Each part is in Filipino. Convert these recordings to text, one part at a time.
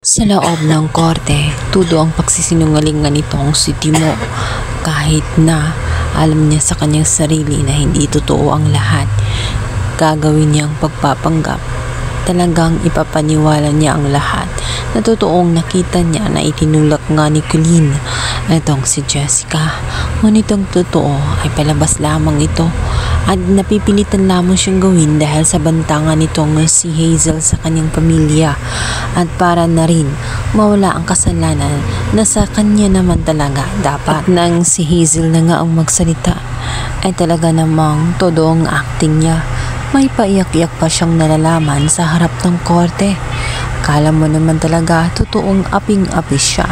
Sa loob ng korte, tudo ang pagsisinungalingan nitong si Timo kahit na alam niya sa kanyang sarili na hindi totoo ang lahat. Gagawin niyang pagpapanggap. Talagang ipapaniwala niya ang lahat na totoong nakita niya na itinulak nga ni Colleen itong si Jessica. Ngunit ang totoo ay palabas lamang ito at napipilitan lamang siyang gawin dahil sa bantangan nitong si Hazel sa kanyang pamilya at para na rin mawala ang kasalanan na sa kanya naman talaga dapat. At nang si Hazel na nga ang magsalita ay talaga namang todo ang acting niya. May paiyak-iyak pa siyang nalalaman sa harap ng korte. Kala mo naman talaga totoong aping-api siya.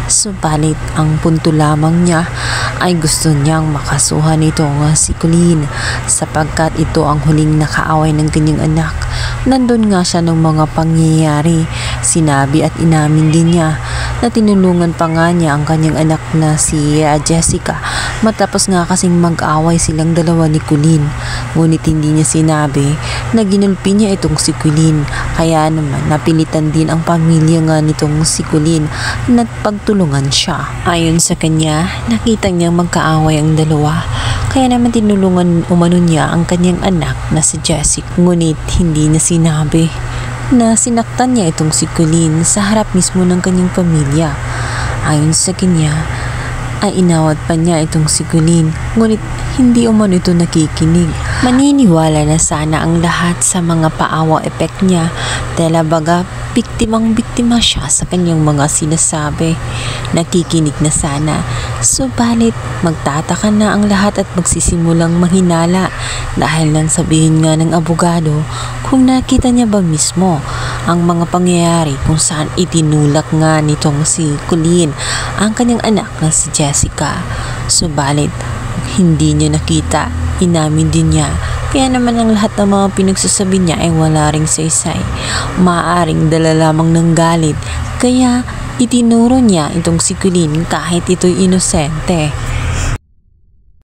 Subalit ang punto lamang niya ay gusto niyang makasuhan itong si Colleen sapagkat ito ang huling nakaaway ng kanyang anak. Nandun nga siya ng mga pangyayari. Sinabi at inamin din niya na tinulungan pa nga niya ang kanyang anak na si Jessica matapos nga kasing mag-away silang dalawa ni Colleen. Ngunit hindi niya sinabi na ginulpi niya itong si Colleen, kaya naman napilitan din ang pamilya nga nitong si Colleen na pagtulungan siya. Ayon sa kanya, nakita niyang magkaaway ang dalawa, kaya naman tinulungan umano niya ang kanyang anak na si Jessica. Ngunit hindi niya sinabi na sinaktan niya itong si Colleen sa harap mismo ng kanyang pamilya. Ayon sa kanya, ay inawat pa niya itong si Colleen, ngunit hindi umano ito nakikinig. Maniniwala na sana ang lahat sa mga paawa effect niya dahil baga biktimang-biktima siya sa kanyang mga sinasabi. Nakikinig na sana, subalit magtataka na ang lahat at magsisimulang manghinala dahil nang sabihin nga ng abogado kung nakita niya ba mismo ang mga pangyayari kung saan itinulak nga nitong si Colleen ang kanyang anak na si Jessica. Subalit hindi niya nakita, inamin din niya. Kaya naman ang lahat ng mga pinagsasabi niya ay wala ring saysay. Maaaring dala lamang ng galit, kaya itinuro niya itong si Colleen kahit ito'y inosente.